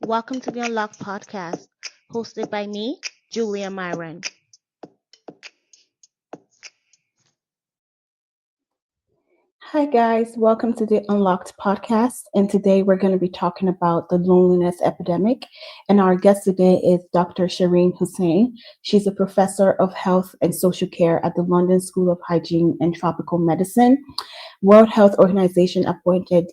Welcome to the Unlocked podcast, hosted by me, Julia Myron. Hi, guys. Welcome to the Unlocked podcast. And today we're going to be talking about the loneliness epidemic. And our guest today is Dr. Shereen Hussein. She's a professor of health and social care at the London School of Hygiene and Tropical Medicine. World Health Organization appointed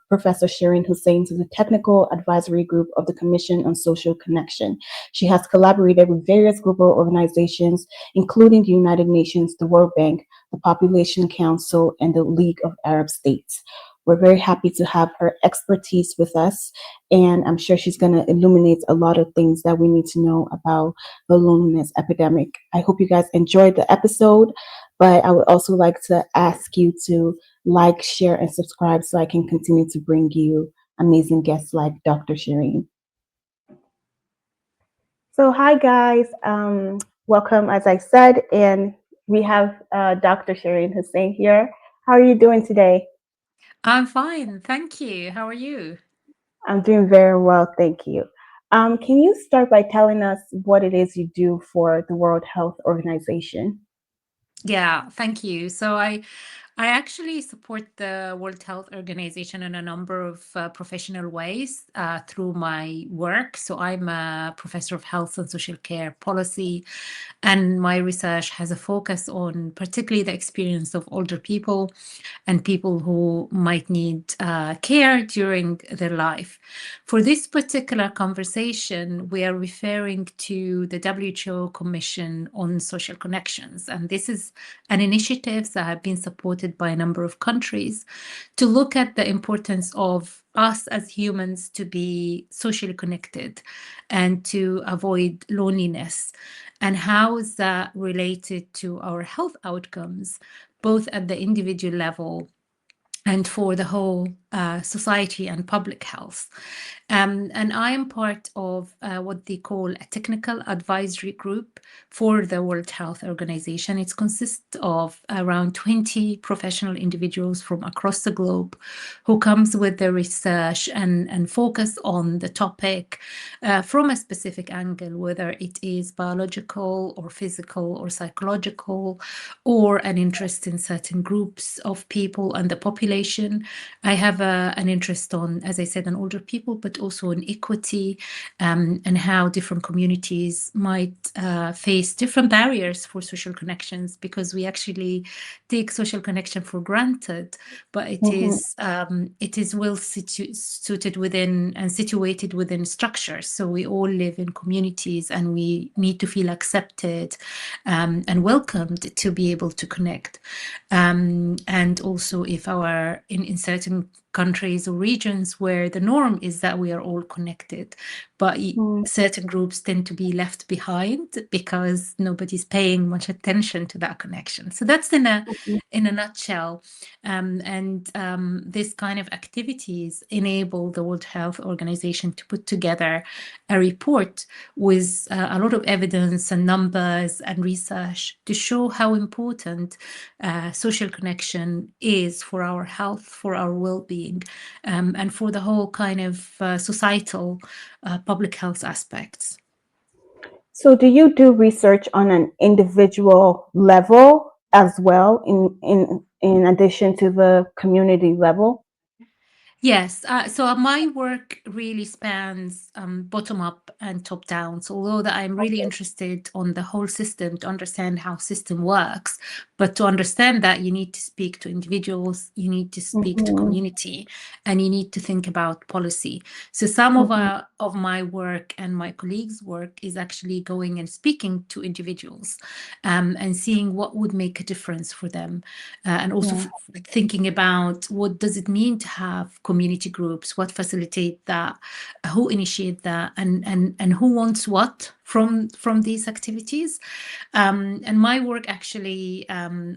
Professor Shereen Hussein to the technical advisory group of the Commission on Social Connection. She has collaborated with various global organizations, including the United Nations, the World Bank, the Population Council, and the League of Arab States. We're very happy to have her expertise with us, and I'm sure she's going to illuminate a lot of things that we need to know about the loneliness epidemic. I hope you guys enjoyed the episode, but I would also like to ask you to like, share, and subscribe so I can continue to bring you amazing guests like Dr. Shereen. So, hi guys, welcome as I said, and we have Dr. Shereen Hussein here. How are you doing today? I'm fine, thank you. How are you? I'm doing very well, thank you. Can you start by telling us what it is you do for the World Health Organization? Yeah, thank you. I actually support the World Health Organization in a number of professional ways through my work. So I'm a professor of health and social care policy, and my research has a focus on particularly the experience of older people and people who might need care during their life. For this particular conversation, we are referring to the WHO Commission on Social Connections, and this is an initiative that have been supported by a number of countries to look at the importance of us as humans to be socially connected and to avoid loneliness, and how is that related to our health outcomes, both at the individual level and for the whole society and public health. And I am part of what they call a technical advisory group for the World Health Organization. It consists of around 20 professional individuals from across the globe who comes with their research and focus on the topic from a specific angle, whether it is biological or physical or psychological, or an interest in certain groups of people and the population. I have an interest on, as I said, on older people, but also on equity and how different communities might face different barriers for social connections, because we actually take social connection for granted, but Mm-hmm. it is well suited within and situated within structures. So we all live in communities, and we need to feel accepted and welcomed to be able to connect. And also, if in certain countries or regions where the norm is that we are all connected, but certain groups tend to be left behind because nobody's paying much attention to that connection. So that's in a nutshell. This kind of activities enable the World Health Organization to put together a report with a lot of evidence and numbers and research to show how important social connection is for our health, for our well-being, and for the whole kind of societal public health aspects. So, do you do research on an individual level as well, in addition to the community level? Yes, so my work really spans bottom up and top down. So although that I'm really interested on the whole system to understand how system works, but to understand that you need to speak to individuals, you need to speak to Mm-hmm. community, and you need to think about policy. So some Mm-hmm. of my work and my colleagues' work is actually going and speaking to individuals and seeing what would make a difference for them, and also Yeah. thinking about what does it mean to have community groups, what facilitate that, who initiate that, and who wants what from these activities. And my work actually,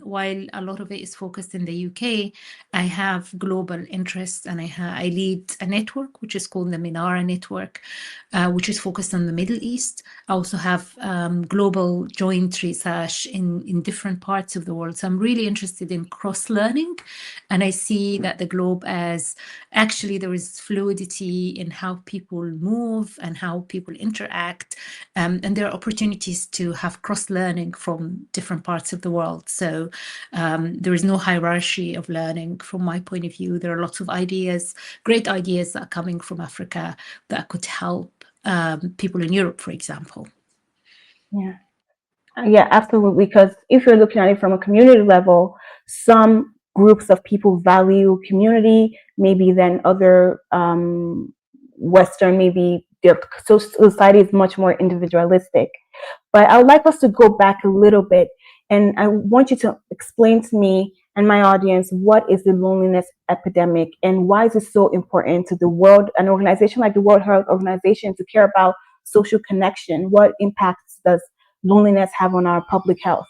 while a lot of it is focused in the UK, I have global interests, and I lead a network which is called the Minara Network, which is focused on the Middle East. I also have global joint research in different parts of the world. So I'm really interested in cross learning, and I see that the globe as actually there is fluidity in how people move and how people interact, and there are opportunities to have cross learning from different parts of the world. So there is no hierarchy of learning from my point of view. There are lots of ideas, great ideas that are coming from Africa that could help people in Europe, for example. Yeah. Yeah, absolutely. Because if you're looking at it from a community level, some groups of people value community, maybe than other Western, maybe their society is much more individualistic. But I would like us to go back a little bit, and I want you to explain to me and my audience what is the loneliness epidemic and why is it so important to the world, an organization like the World Health Organization, to care about social connection? What impacts does loneliness have on our public health?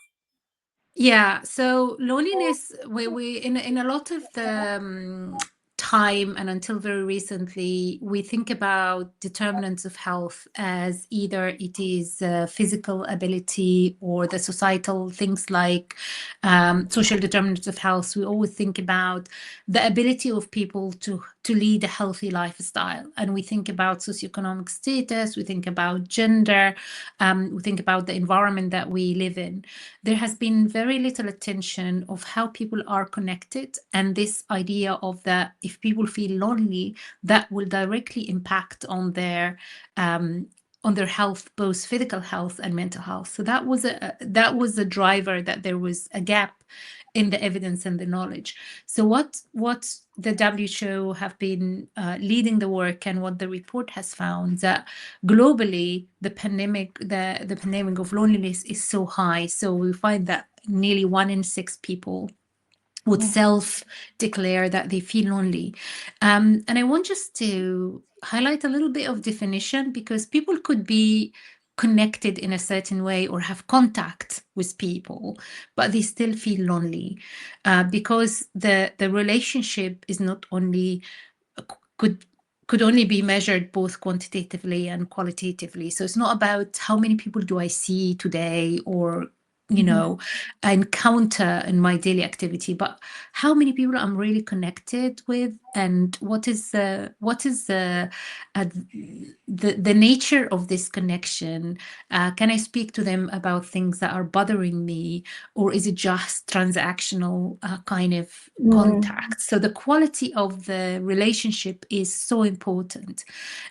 Yeah, so loneliness, we in a lot of the time and until very recently, we think about determinants of health as either it is physical ability or the societal things like social determinants of health. We always think about the ability of people to lead a healthy lifestyle, and we think about socioeconomic status, we think about gender, we think about the environment that we live in. There has been very little attention of how people are connected, and this idea of that if people feel lonely, that will directly impact on their health, both physical health and mental health. So that was a driver, that there was a gap in the evidence and the knowledge. So what the WHO have been leading the work, and what the report has found, that globally the pandemic of loneliness is so high. So we find that nearly 1 in 6 people would self-declare that they feel lonely. And I want just to highlight a little bit of definition, because people could be connected in a certain way or have contact with people, but they still feel lonely, because the relationship is not only could could only be measured both quantitatively and qualitatively. So it's not about how many people do I see today, or encounter in my daily activity, but how many people I'm really connected with, and what is the nature of this connection. Can I speak to them about things that are bothering me, or is it just transactional kind of contact? So the quality of the relationship is so important.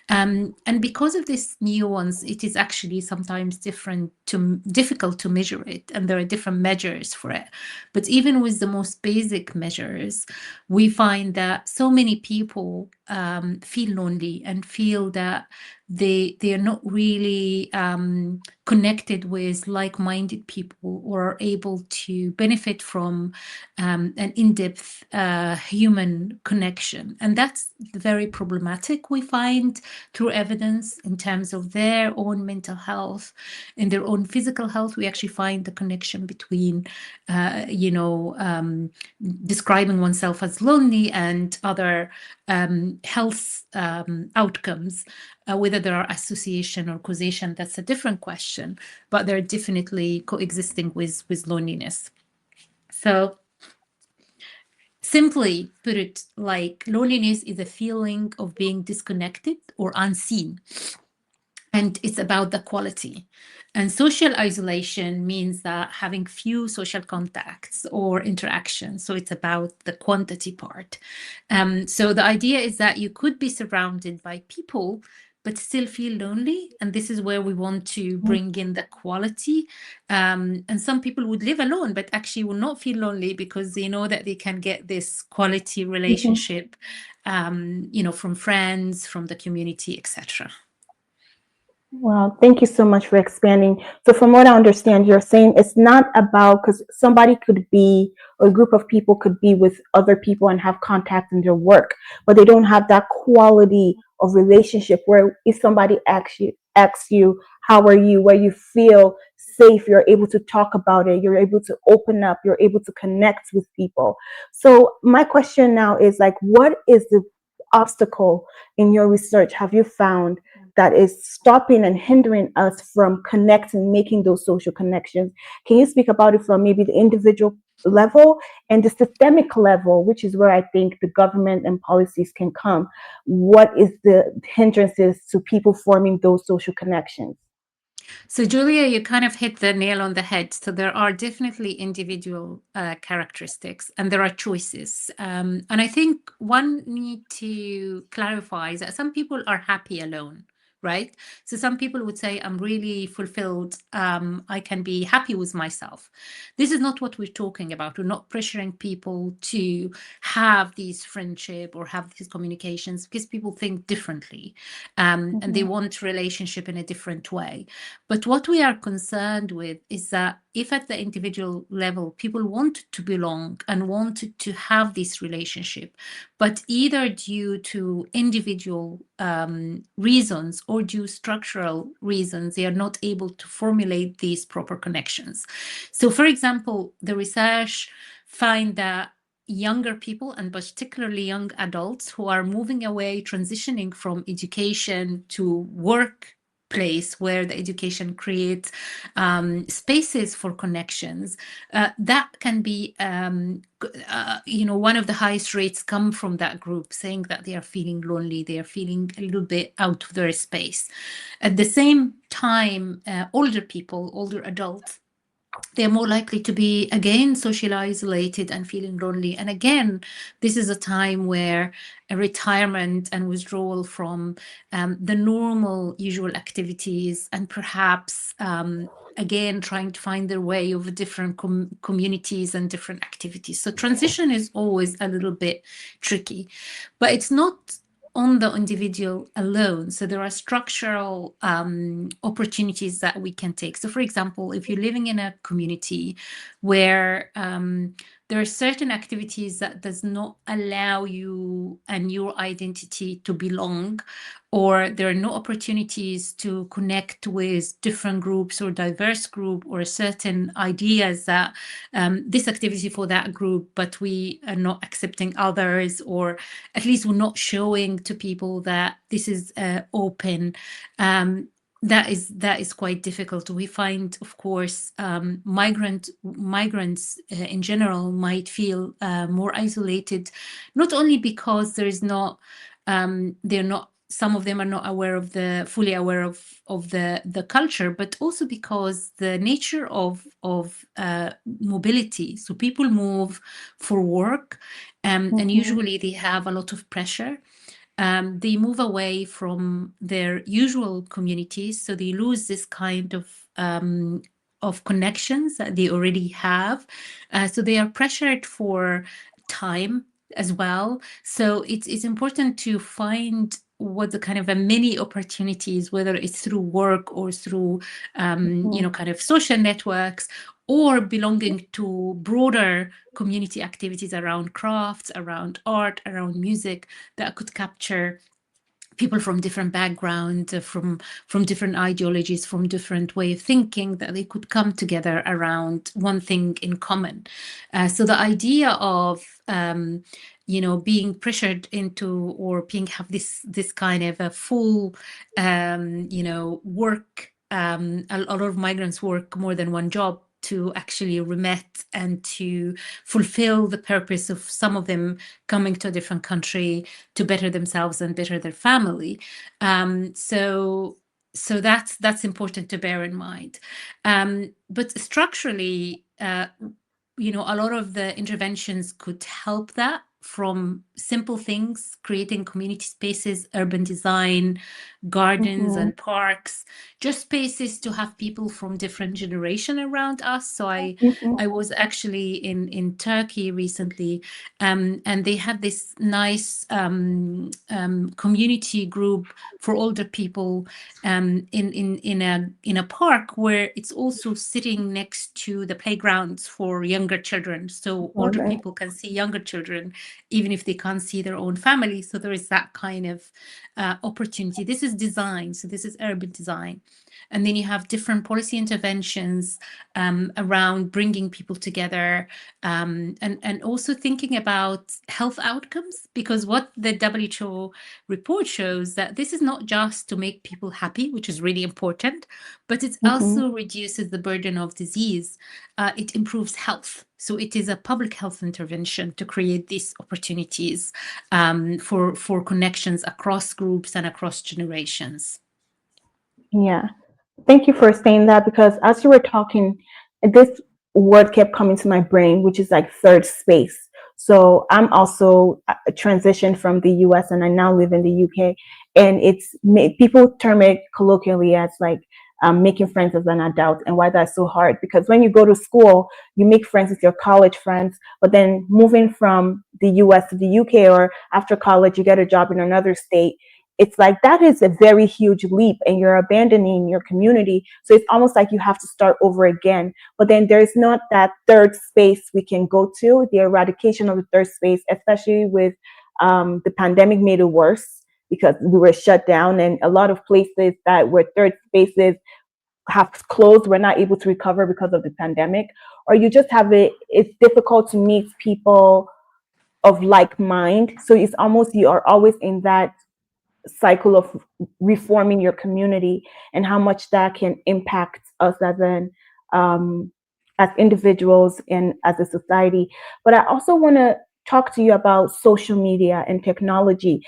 And because of this nuance, it is actually sometimes difficult to measure it, and there are different measures for it. But even with the most basic measures, we find that so many people feel lonely and feel that they are not really connected with like-minded people, or are able to benefit from an in-depth human connection. And that's very problematic, we find, through evidence in terms of their own mental health. In their own physical health, we actually find the connection between describing oneself as lonely and other health outcomes. Whether there are association or causation, that's a different question, but they're definitely coexisting with loneliness. So simply put it, like, loneliness is a feeling of being disconnected or unseen, and it's about the quality. And social isolation means that having few social contacts or interactions. So it's about the quantity part. So the idea is that you could be surrounded by people, but still feel lonely. And this is where we want to bring in the quality. And some people would live alone, but actually will not feel lonely, because they know that they can get this quality relationship, from friends, from the community, etc. Well, thank you so much for expanding. So from what I understand, you're saying it's not about, because somebody could be, or a group of people could be with other people and have contact in their work, but they don't have that quality of relationship where if somebody asks you, how are you, where you feel safe, you're able to talk about it, you're able to open up, you're able to connect with people. So my question now is like, what is the obstacle in your research have you found that is stopping and hindering us from connecting, making those social connections? Can you speak about it from maybe the individual level and the systemic level, which is where I think the government and policies can come? What is the hindrances to people forming those social connections? So, Julia, you kind of hit the nail on the head. So, there are definitely individual characteristics and there are choices. And I think one need to clarify is that some people are happy alone, right? So, some people would say, I'm really fulfilled. I can be happy with myself. This is not what we're talking about. We're not pressuring people to have these friendship or have these communications because people think differently and they Mm-hmm. want relationship in a different way. But what we are concerned with is that if at the individual level people want to belong and wanted to have this relationship, but either due to individual reasons or due structural reasons, they are not able to formulate these proper connections. So, for example, the research find that younger people and particularly young adults who are moving away, transitioning from education to work place where the education creates spaces for connections, that can be one of the highest rates come from that group, saying that they are feeling lonely, they are feeling a little bit out of their space. At the same time, older people, older adults, they're more likely to be again socially isolated and feeling lonely. And again, this is a time where a retirement and withdrawal from the normal usual activities and perhaps again trying to find their way over different communities and different activities. So transition is always a little bit tricky, but it's not on the individual alone. So there are structural opportunities that we can take. So, for example, if you're living in a community where there are certain activities that does not allow you and your identity to belong, or there are no opportunities to connect with different groups or diverse group or certain ideas that this activity for that group, but we are not accepting others, or at least we're not showing to people that this is open. That is quite difficult. We find, of course, migrants in general might feel more isolated, not only because there is not they're not, some of them are not aware of the fully aware of the culture, but also because the nature of mobility. So people move for work, and Mm-hmm. usually they have a lot of pressure. They move away from their usual communities, so they lose this kind of connections that they already have. So they are pressured for time as well. So it's important to find what the kind of a many opportunities, whether it's through work or through kind of social networks, or belonging to broader community activities around crafts, around art, around music, that could capture people from different backgrounds, from different ideologies, from different way of thinking, that they could come together around one thing in common. So the idea of being pressured into, or being have this kind of a full work. A lot of migrants work more than one job to actually remit and to fulfill the purpose of some of them coming to a different country to better themselves and better their family. So that's important to bear in mind. But structurally, a lot of the interventions could help that, from simple things, creating community spaces, urban design, gardens Mm-hmm. and parks, just spaces to have people from different generation around us. So Mm-hmm. I was actually in Turkey recently, and they had this nice community group for older people in a park where it's also sitting next to the playgrounds for younger children. So Love older it. people can see younger children even if they can't see their own family. So there is that kind of opportunity. This is is design. So this is urban design. And then you have different policy interventions around bringing people together, and also thinking about health outcomes, because what the WHO report shows that this is not just to make people happy, which is really important, but it Mm-hmm. also reduces the burden of disease. It improves health. So it is a public health intervention to create these opportunities for connections across groups and across generations. Yeah. Thank you for saying that, because as you were talking, this word kept coming to my brain, which is like third space. So I'm also transitioned from the US and I now live in the UK. And people term it colloquially as like making friends as an adult, and why that's so hard. Because when you go to school, you make friends with your college friends, but then moving from the US to the UK, or after college, you get a job in another state, it's like that is a very huge leap and you're abandoning your community. So it's almost like you have to start over again. But then there's not that third space we can go to, the eradication of the third space, especially with the pandemic made it worse because we were shut down, and a lot of places that were third spaces have closed. We're not able to recover because of the pandemic. Or you just have it's difficult to meet people of like mind. So it's almost, you are always in that cycle of reforming your community, and how much that can impact us um, as individuals and as a society. But I also want to talk to you about social media and technology.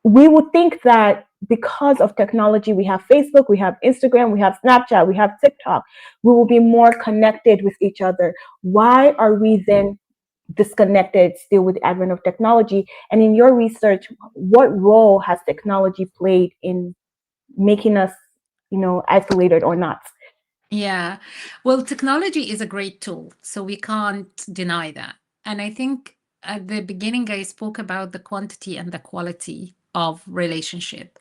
We would think that because of technology, we have Facebook, we have Instagram, we have Snapchat, we have TikTok, we will be more connected with each other. Why are we then disconnected still with the advent of technology? And in your research, what role has technology played in making us, isolated or not? Yeah. Well, technology is a great tool, so we can't deny that. And I think at the beginning, I spoke about the quantity and the quality of relationship.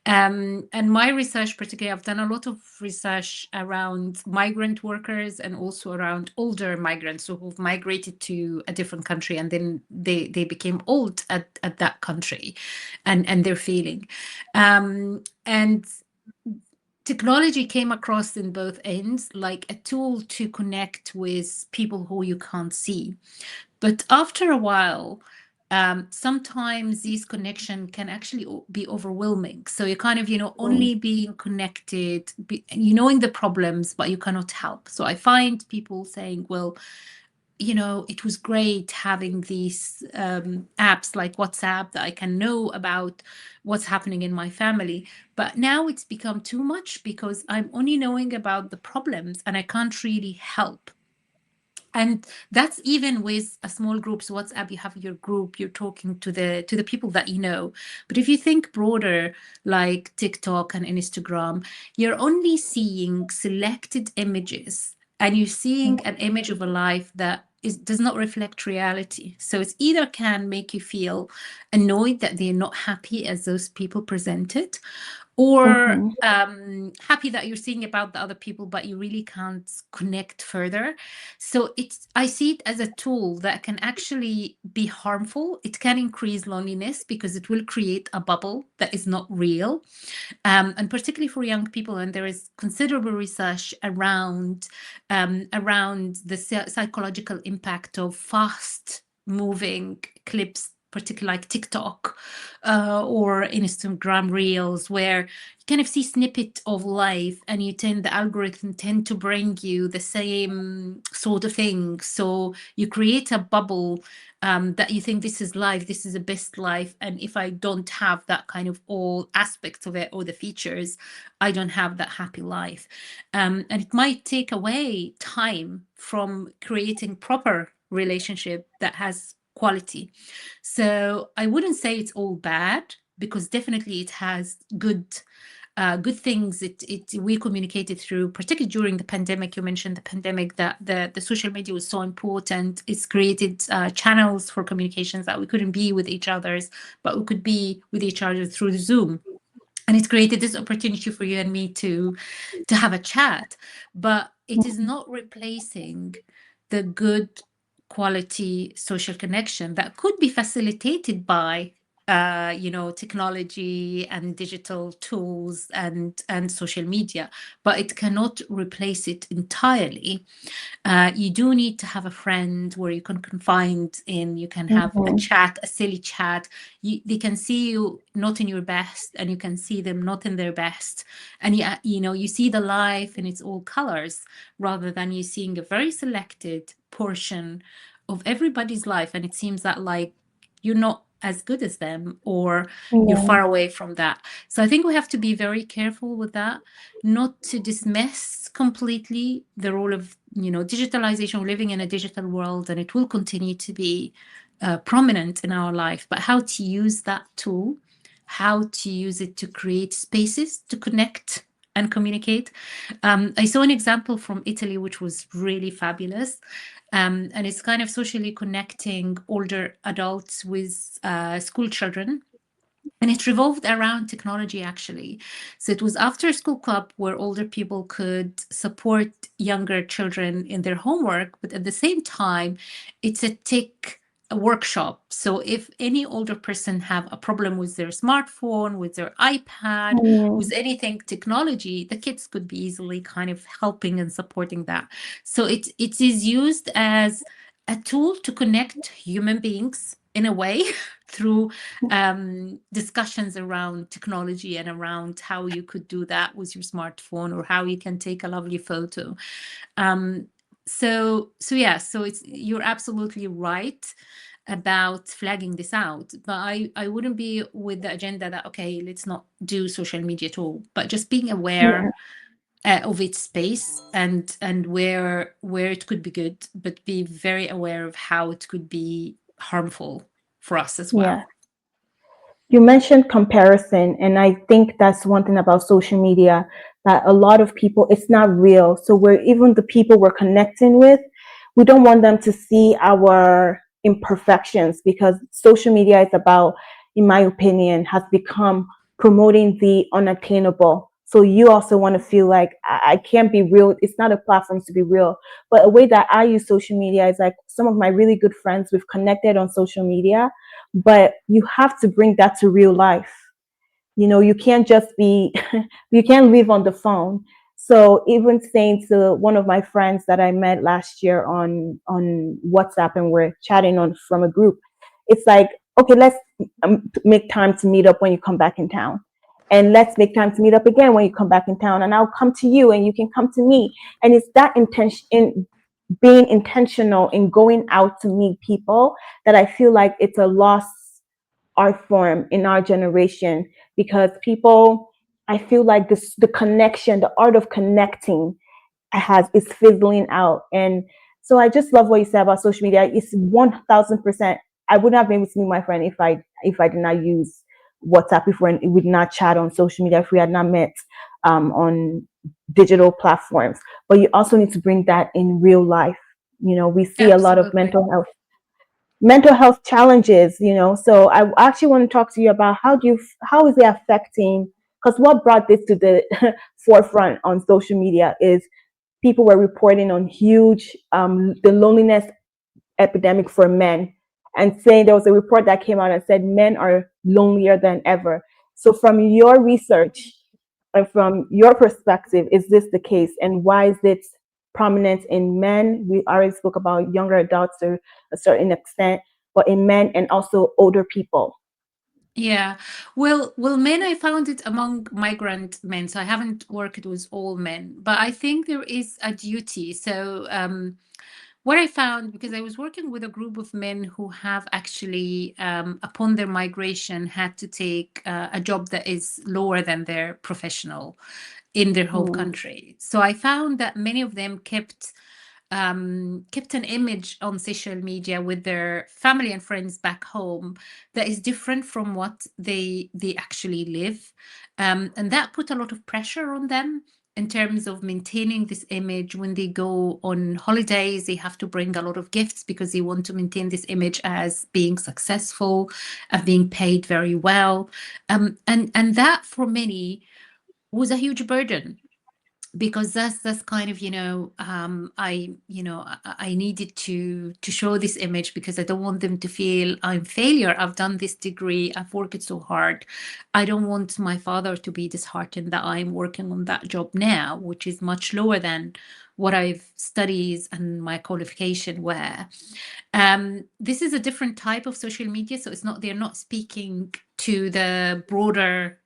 And my research, particularly, I've done a lot of research around migrant workers and also around older migrants who've migrated to a different country and then they became old at that country, and they're feeling. And technology came across in both ends, like a tool to connect with people who you can't see. But after a while, sometimes these connection can actually be overwhelming. So you kind of, Mm, only being connected, you knowing the problems, but you cannot help. So I find people saying, well, it was great having these apps like WhatsApp that I can know about what's happening in my family. But now it's become too much because I'm only knowing about the problems and I can't really help. And that's even with a small group. So WhatsApp, you have your group, you're talking to the people that you know. But if you think broader, like TikTok and Instagram, you're only seeing selected images, and you're seeing an image of a life that does not reflect reality. So it's either can make you feel annoyed that they're not happy as those people presented, or mm-hmm, happy that you're seeing about the other people, but you really can't connect further. So I see it as a tool that can actually be harmful. It can increase loneliness because it will create a bubble that is not real, and particularly for young people. And there is considerable research around the psychological impact of fast moving clips, particularly like TikTok or Instagram Reels, where you kind of see snippet of life, and the algorithm tend to bring you the same sort of thing. So you create a bubble that you think this is life, this is the best life, and if I don't have that kind of all aspects of it or the features, I don't have that happy life. And it might take away time from creating proper relationship that has quality. So I wouldn't say it's all bad, because definitely it has good things. We communicated through, particularly during the pandemic. You mentioned the pandemic, that the social media was so important. It's created channels for communications that we couldn't be with each others, but we could be with each other through Zoom. And it's created this opportunity for you and me to have a chat. But it is not replacing the good quality social connection that could be facilitated by technology and digital tools and social media, but it cannot replace it entirely. You do need to have a friend where you can confide in. You can have a Mhm. chat, a silly chat. They can see you not in your best, and you can see them not in their best. And you see the life in its all colors, rather than you seeing a very selected portion of everybody's life. And it seems that like you're not as good as them, or you're Yeah. far away from that. So I think we have to be very careful with that, not to dismiss completely the role of digitalization, living in a digital world, and it will continue to be prominent in our life, but how to use that tool, how to use it to create spaces to connect and communicate. I saw an example from Italy which was really fabulous, and it's kind of socially connecting older adults with school children, and it revolved around technology, actually. So it was after school club where older people could support younger children in their homework, but at the same time, it's a tech workshop. So if any older person have a problem with their smartphone, with their iPad, with Mhm. anything technology, the kids could be easily kind of helping and supporting that. So it is used as a tool to connect human beings in a way through discussions around technology and around how you could do that with your smartphone, or how you can take a lovely photo. Um, so it's, you're absolutely right about flagging this out, but I wouldn't be with the agenda that, okay, let's not do social media at all, but just being Yeah. aware of its space, and where it could be good, but be very aware of how it could be harmful for us as Yeah. well. You mentioned comparison, and I think that's one thing about social media, that a lot of people, it's not real. So we're, even the people we're connecting with, we don't want them to see our imperfections, because social media is about, in my opinion, has become promoting the unattainable. So you also want to feel like I can't be real. It's not a platform to be real. But a way that I use social media is like, some of my really good friends we've connected on social media, but you have to bring that to real life. You can't just be you can't live on the phone. So even saying to one of my friends that I met last year on WhatsApp, and we're chatting on from a group, it's like, okay, let's make time to meet up when you come back in town, and let's make time to meet up again when you come back in town, and I'll come to you and you can come to me. And it's that intention, in being intentional in going out to meet people, that I feel like it's a lost art form in our generation, because people, I feel like this, the connection, the art of connecting has is fizzling out. And so I just love what you said about social media. It's 1,000%. I wouldn't have been able to meet my friend if I did not use WhatsApp, if we did not chat on social media, if we had not met on digital platforms. But you also need to bring that in real life. We see a lot of Absolutely. mental health challenges. So I actually want to talk to you about how is it affecting, because what brought this to the forefront on social media is people were reporting on huge the loneliness epidemic for men, and saying, there was a report that came out and said men are lonelier than ever. So from your research and from your perspective, is this the case, and why is it prominent in men? We already spoke about younger adults to a certain extent, but in men and also older people. Yeah. Well, men, I found it among migrant men. So I haven't worked with all men, but I think there is a duty. So what I found, because I was working with a group of men who have actually, upon their migration, had to take a job that is lower than their professional in their home Mm, country. So I found that many of them kept an image on social media with their family and friends back home that is different from what they actually live, and that put a lot of pressure on them in terms of maintaining this image. When they go on holidays, they have to bring a lot of gifts because they want to maintain this image as being successful, of being paid very well, and that for many was a huge burden. because that's kind of, I needed to show this image because I don't want them to feel I'm failure. I've done this degree, I've worked so hard. I don't want my father to be disheartened that I'm working on that job now, which is much lower than what I've studied and my qualification were. This is a different type of social media, so they're not speaking to the broader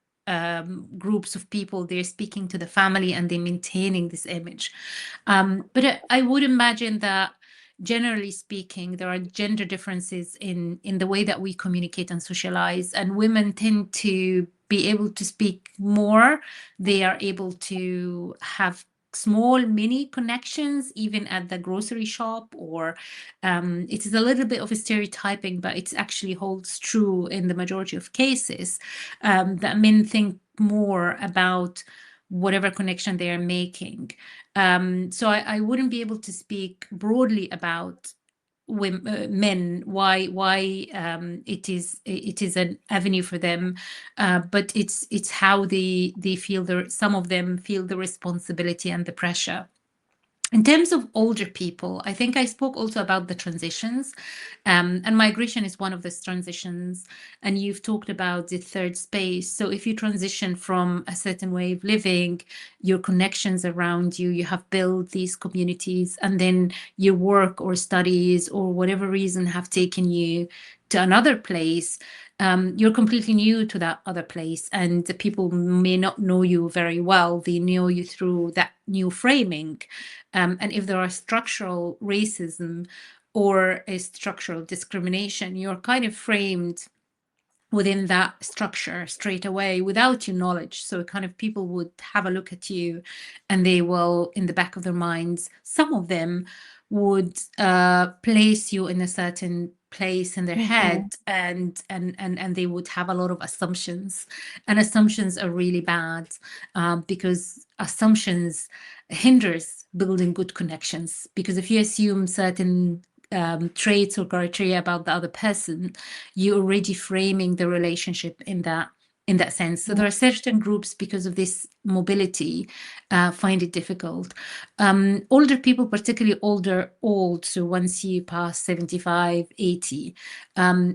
groups of people. They're speaking to the family and they're maintaining this image. But I would imagine that generally speaking, there are gender differences in the way that we communicate and socialize, and women tend to be able to speak more. They are able to have small mini connections even at the grocery shop, or it is a little bit of a stereotyping, but it actually holds true in the majority of cases, that men think more about whatever connection they are making. So I wouldn't be able to speak broadly about men, why it is an avenue for them, but it's how they feel, some of them feel the responsibility and the pressure. In terms of older people, I think I spoke also about the transitions, and migration is one of those transitions. And you've talked about the third space. So if you transition from a certain way of living, your connections around you, you have built these communities, and then your work or studies or whatever reason have taken you to another place. You're completely new to that other place, and the people may not know you very well. They know you through that new framing. And if there are structural racism or a structural discrimination, you're kind of framed within that structure straight away without your knowledge. So kind of people would have a look at you, and they will, in the back of their minds, some of them would place you in a certain place in their head, Mm-hmm. and they would have a lot of assumptions, and assumptions are really bad, because assumptions hinders building good connections. Because if you assume certain traits or criteria about the other person, you're already framing the relationship in that sense. So there are certain groups, because of this mobility, find it difficult. Older people, particularly old, so once you pass 75, 80,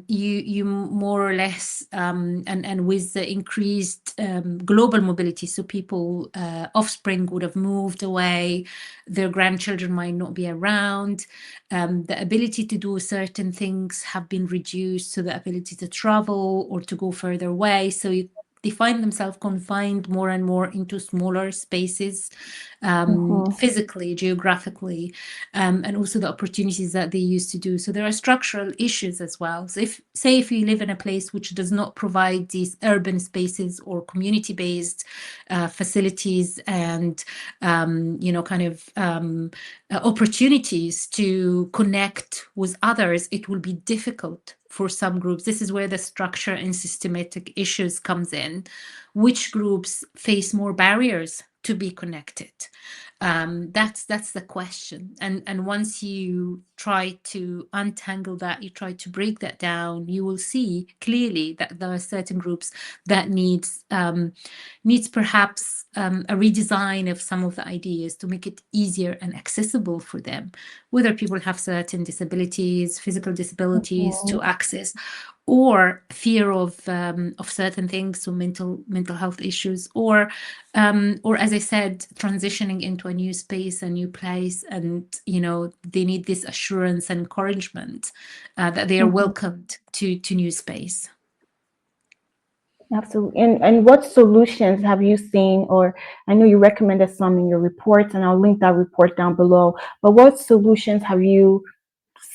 you more or less, and with the increased global mobility, so people, offspring would have moved away, their grandchildren might not be around, the ability to do certain things have been reduced, so the ability to travel or to go further away. So they find themselves confined more and more into smaller spaces, Mm-hmm. physically, geographically, and also the opportunities that they used to do. So there are structural issues as well. So if you live in a place which does not provide these urban spaces or community-based facilities and kind of opportunities to connect with others, it will be difficult for some groups. This is where the structure and systematic issues comes in. Which groups face more barriers to be connected? That's the question. And once you try to untangle that, you try to break that down, you will see clearly that there are certain groups that needs perhaps a redesign of some of the ideas to make it easier and accessible for them, whether people have certain disabilities, physical disabilities, Mm-hmm. to access, or fear of certain things, so mental health issues, or as I said, transitioning into a new space, a new place, and they need this assurance and encouragement that they are Mm-hmm. welcomed to new space. Absolutely. And what solutions have you seen, or I know you recommended some in your report, and I'll link that report down below. But what solutions have you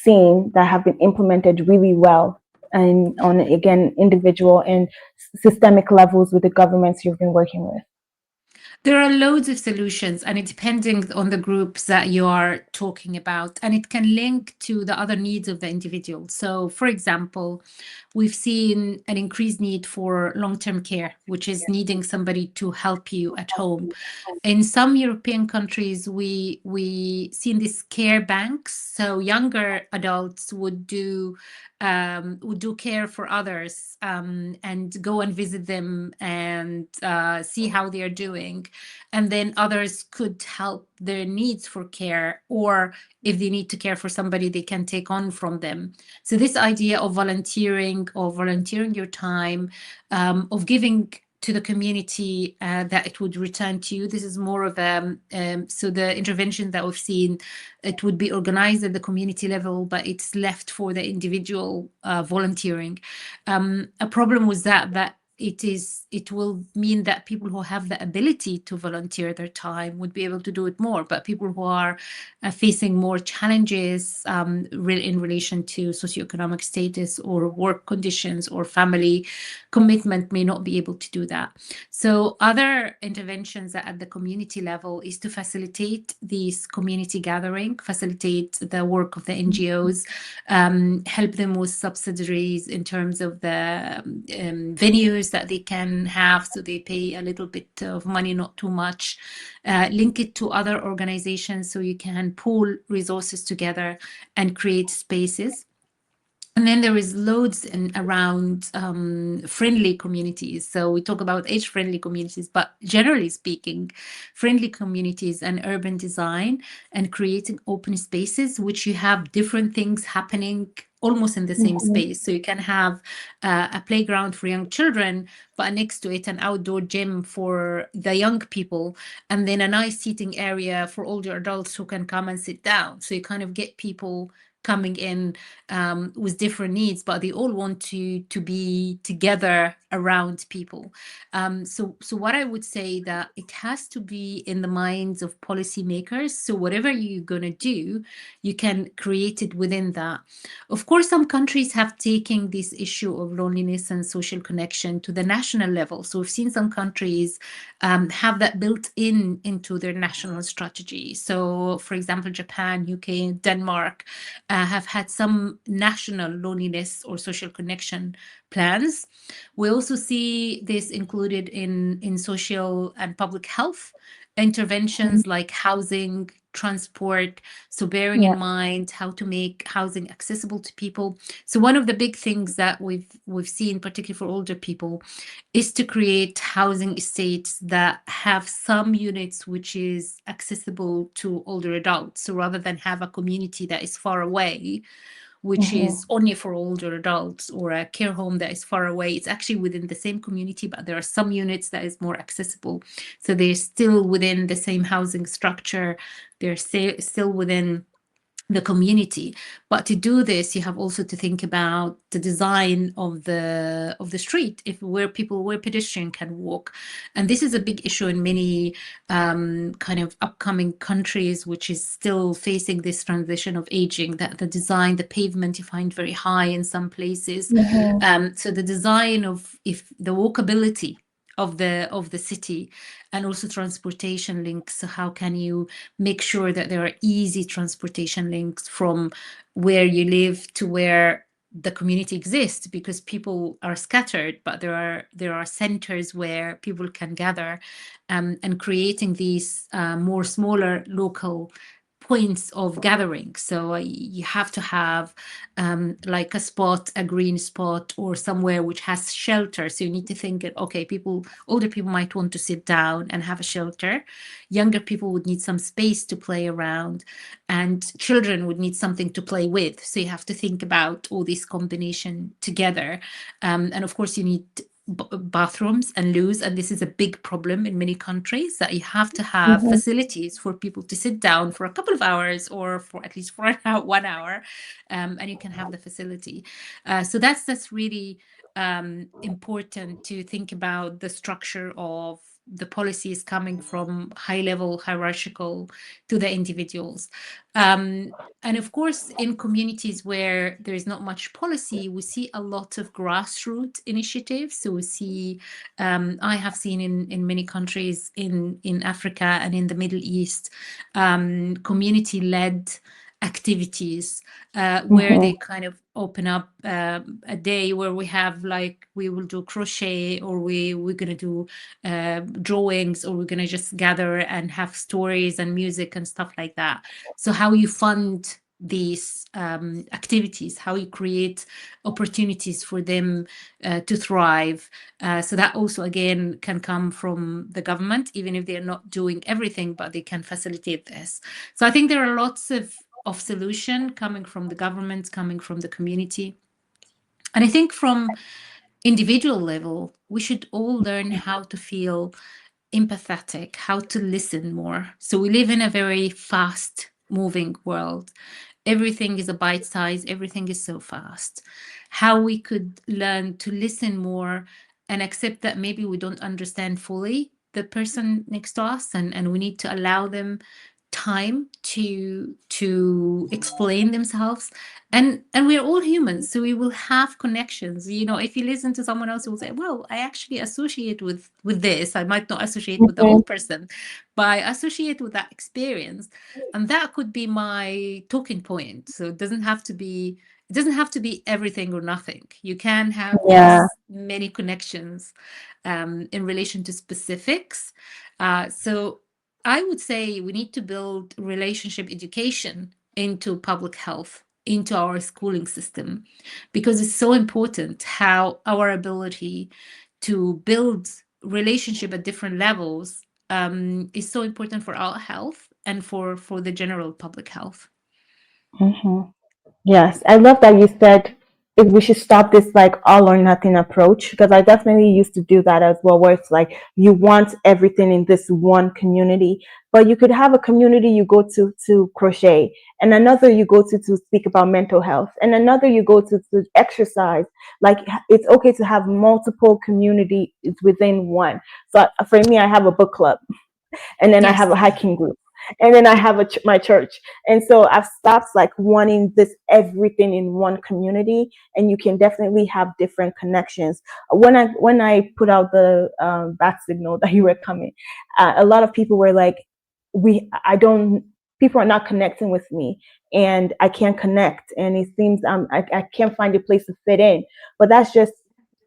seen that have been implemented really well, and on, again, individual and systemic levels with the governments you've been working with? There are loads of solutions, and it depending on the groups that you are talking about, and it can link to the other needs of the individual. So, for example, we've seen an increased need for long-term care, which is needing somebody to help you at home. In some European countries, we seen these care banks. So younger adults would do would do care for others, and go and visit them and see how they are doing. And then others could help their needs for care, or if they need to care for somebody, they can take on from them. So this idea of volunteering your time, of giving to the community, that it would return to you. This is more of so the intervention that we've seen, it would be organized at the community level, but it's left for the individual volunteering. A problem with that it will mean that people who have the ability to volunteer their time would be able to do it more, but people who are facing more challenges, in relation to socioeconomic status or work conditions or family commitment, may not be able to do that. So other interventions at the community level is to facilitate these community gathering, facilitate the work of the NGOs, help them with subsidiaries in terms of the venues that they can have, so they pay a little bit of money, not too much. Link it to other organizations so you can pool resources together and create spaces. And then there is loads around friendly communities. So we talk about age-friendly communities, but generally speaking, friendly communities and urban design and creating open spaces, which you have different things happening almost in the same space. So you can have a playground for young children, but next to it, an outdoor gym for the young people, and then a nice seating area for older adults who can come and sit down. So you kind of get people coming in with different needs, but they all want to be together around people. So what I would say, that it has to be in the minds of policymakers. So whatever you're going to do, you can create it within that. Of course, some countries have taken this issue of loneliness and social connection to the national level. So we've seen some countries have that built into their national strategy. So for example, Japan, UK, Denmark have had some national loneliness or social connection plans. We also see this included in social and public health interventions like housing, transport. So bearing in Yeah. mind how to make housing accessible to people. So one of the big things that we've seen, particularly for older people, is to create housing estates that have some units which is accessible to older adults. So rather than have a community that is far away, which is only for older adults, or a care home that is far away, it's actually within the same community, but there are some units that is more accessible. So they're still within the same housing structure. They're still within the community. But to do this, you have also to think about the design of the street, where pedestrian can walk. And this is a big issue in many kind of upcoming countries, which is still facing this transition of aging, that the design, the pavement, you find very high in some places. So the design of, if the walkability of the city, and also transportation links. So how can you make sure that there are easy transportation links from where you live to where the community exists, because people are scattered, but there are centers where people can gather, and creating these more smaller local points of gathering. So you have to have like a spot, a green spot, or somewhere which has shelter. So you need to think, okay, older people might want to sit down and have a shelter. Younger people would need some space to play around, and children would need something to play with. So you have to think about all these combination together. And of course, you need bathrooms and loos, and this is a big problem in many countries, that you have to have facilities for people to sit down for a couple of hours, or for at least for 1 hour, and you can have the facility. So that's really important, to think about the structure of the policies coming from high level hierarchical to the individuals. And of course, in communities where there is not much policy, we see a lot of grassroots initiatives. So we see, I have seen in many countries in Africa and in the Middle East, community-led activities, where they kind of open up a day where we will do crochet, or we're going to do drawings, or we're going to just gather and have stories and music and stuff like that. So how you fund these activities, how you create opportunities for them to thrive. So that also, again, can come from the government, even if they're not doing everything, but they can facilitate this. So I think there are lots of solution coming from the government, coming from the community. And I think from individual level, we should all learn how to feel empathetic, how to listen more. So we live in a very fast moving world. Everything is a bite size, everything is so fast. How we could learn to listen more and accept that maybe we don't understand fully the person next to us, and we need to allow them time to explain themselves. And we're all humans, so we will have connections. You know, if you listen to someone else, you will say, well, I actually associate with this. I might not associate with the whole Mhm. person, but I associate with that experience, and that could be my talking point. So it doesn't have to be everything or nothing. You can have, Yeah. yes, many connections in relation to specifics. So I would say we need to build relationship education into public health, into our schooling system, because it's so important how our ability to build relationship at different levels is so important for our health and for the general public health. Hmm. Yes, I love that you said if we should stop this like all or nothing approach, because I definitely used to do that as well, where it's like you want everything in this one community, but you could have a community you go to crochet, and another you go to speak about mental health, and another you go to exercise. Like it's okay to have multiple communities within one. So for me, I have a book club, and then I Yes. have a hiking group, and then I have my church. And so I've stopped like wanting this everything in one community, and you can definitely have different connections. When I put out the bat signal that you were coming, a lot of people were like, we I don't people are not connecting with me, and I can't connect, and it seems I can't find a place to fit in. But that's just,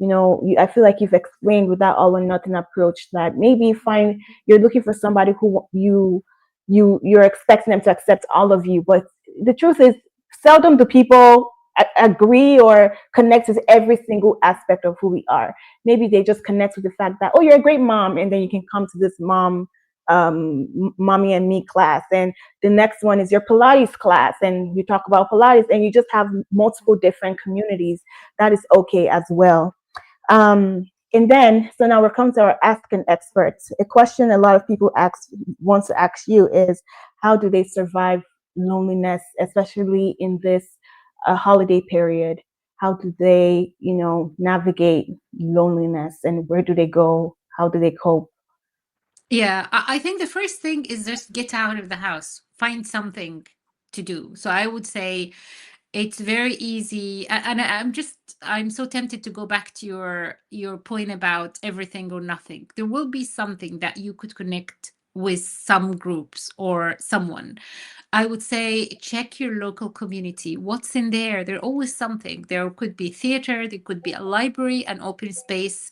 I feel like you've explained with that all or nothing approach that maybe find you're looking for somebody who you're expecting them to accept all of you, but the truth is seldom do people agree or connect with every single aspect of who we are. Maybe they just connect with the fact that, oh, you're a great mom, and then you can come to this mommy and me class, and the next one is your Pilates class, and you talk about Pilates, and you just have multiple different communities. That is okay as well. And then, so now we're coming to our Ask an Expert. A question a lot of people want to ask you is, how do they survive loneliness, especially in this holiday period? How do they, navigate loneliness, and where do they go? How do they cope? Yeah, I think the first thing is just get out of the house, find something to do. So I would say it's very easy, and I'm so tempted to go back to your point about everything or nothing. There will be something that you could connect with some groups or someone. I would say check your local community. What's in there? There's always something. There could be theater, there could be a library, an open space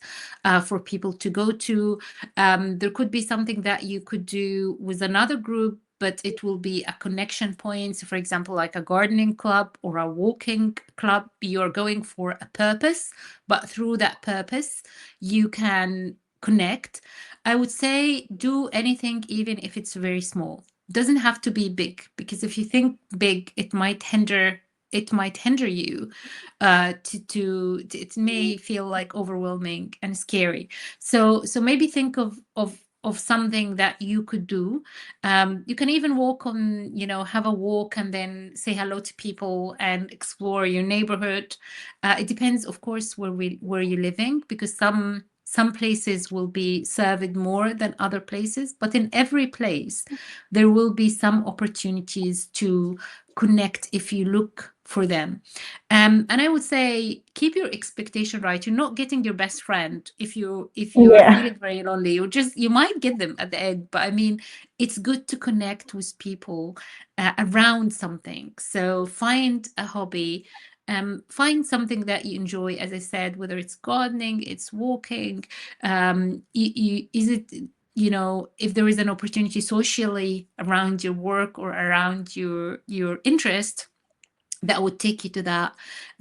for people to go to. There could be something that you could do with another group, but it will be a connection point. So, for example, like a gardening club or a walking club, you're going for a purpose, but through that purpose, you can connect. I would say do anything, even if it's very small. Doesn't have to be big, because if you think big, it might hinder you. It may feel like overwhelming and scary. So maybe think of something that you could do. You can even walk on, have a walk and then say hello to people and explore your neighborhood. It depends, of course, where you're living, because some places will be served more than other places, but in every place there will be some opportunities to connect if you look for them. And I would say keep your expectation right. You're not getting your best friend if you are Yeah. feeling very lonely. You might get them at the end, but I mean, it's good to connect with people around something. So find a hobby. Find something that you enjoy, as I said, whether it's gardening, it's walking. Is it, if there is an opportunity socially around your work or around your interest, that would take you to that,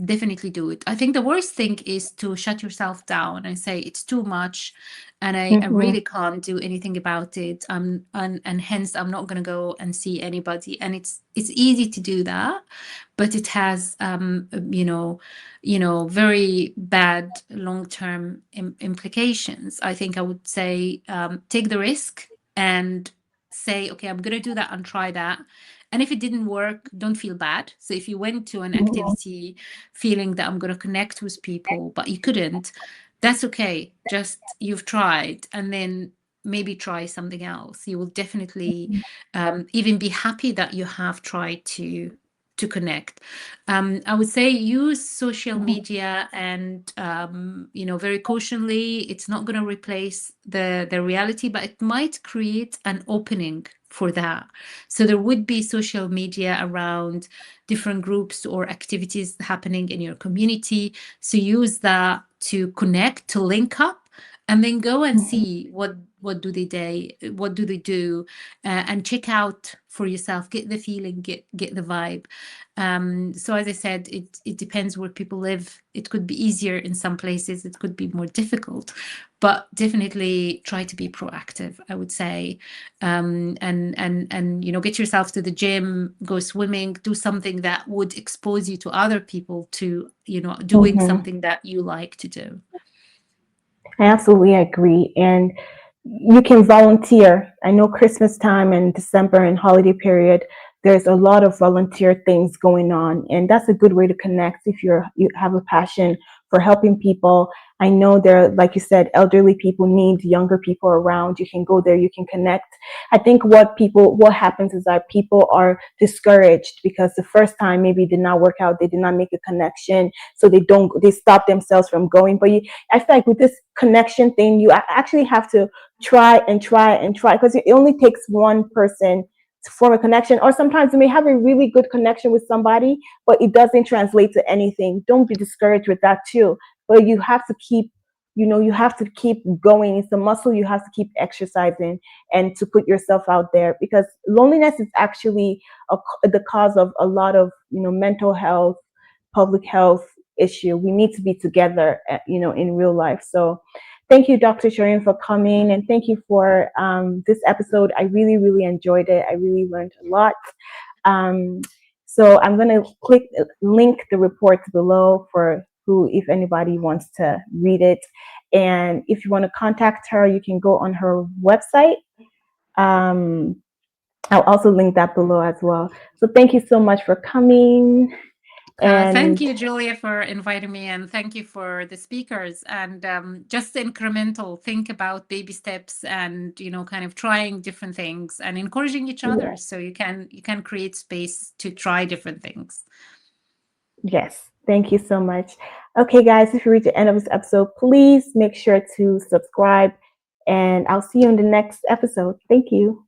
definitely do it. I think the worst thing is to shut yourself down and say it's too much, and I Mm-hmm. really can't do anything about it. And hence I'm not going to go and see anybody. And it's easy to do that, but it has very bad long-term implications. I think I would say, take the risk and say, okay, I'm going to do that and try that. And if it didn't work, don't feel bad. So if you went to an Mm-hmm. activity feeling that I'm going to connect with people, but you couldn't, that's okay. Just you've tried, and then maybe try something else. You will definitely even be happy that you have tried to connect. I would say use social media, and very cautionally. It's not going to replace the reality, but it might create an opening for that. So there would be social media around different groups or activities happening in your community. So use that to connect, to link up, and then go and Mm-hmm. see what do they do, and check out for yourself. Get the feeling, get the vibe. So as I said, it depends where people live. It could be easier in some places. It could be more difficult, but definitely try to be proactive, I would say. And get yourself to the gym, go swimming, do something that would expose you to other people, to doing Mm-hmm. something that you like to do. I absolutely agree. And you can volunteer. I know Christmas time and December and holiday period, there's a lot of volunteer things going on. And that's a good way to connect if you have a passion for helping people. I know there, like you said, elderly people need younger people around. You can go there, you can connect. I think what happens is that people are discouraged because the first time maybe did not work out, they did not make a connection. So they stop themselves from going. But I feel like with this connection thing, you actually have to try and try and try, because it only takes one person to form a connection. Or sometimes you may have a really good connection with somebody, but it doesn't translate to anything. Don't be discouraged with that too. But you have to keep going. It's a muscle you have to keep exercising, and to put yourself out there, because loneliness is actually the cause of a lot of mental health, public health issue. We need to be together, in real life. So thank you, Dr. Shereen, for coming, and thank you for this episode. I really, really enjoyed it. I really learned a lot. Um, so I'm going to link the report below for who, if anybody wants to read it. And if you want to contact her, you can go on her website. Um, I'll also link that below as well. So thank you so much for coming. Thank And you, Julia, for inviting me, and thank you for the speakers. And just incremental, think about baby steps, and kind of trying different things and encouraging each other, so you can create space to try different things. yes, thank you so much. Okay, guys, if you reach the end of this episode, please make sure to subscribe, and I'll see you in the next episode. Thank you.